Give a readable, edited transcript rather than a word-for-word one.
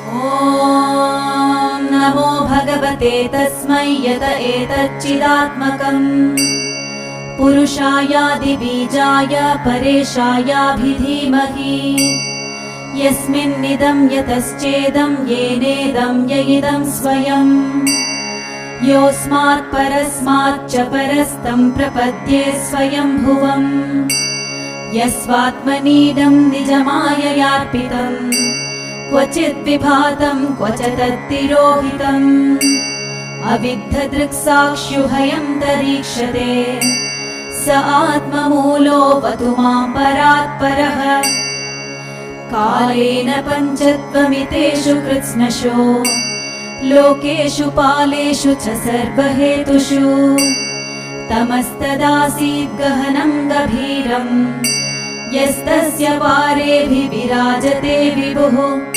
ॐ नमो भगवते तस्मै यत एतच्चिदात्मकम् पुरुषायादिबीजाय परेशायाभिधीमहि यस्मिन्निदं यतश्चेदं येनेदं य इदं स्वयं योऽस्मात् परस्माच्च परस्तं प्रपद्ये स्वयंभुवम् यस्वात्मनीदं निजमाययार्पितम् क्वचित् विभातं क्वच तत्तिरोहितम् अविद्धदृक्साक्ष्युभयं तरीक्षते स आत्ममूलोऽवतु मां परात्परः कालेन पञ्चत्वमितेषु कृत्स्नशो लोकेषु पालेषु च सर्वहेतुषु तमस्तदासीत् गहनं गभीरम् यस्तस्य पारेऽभिविराजते विभुः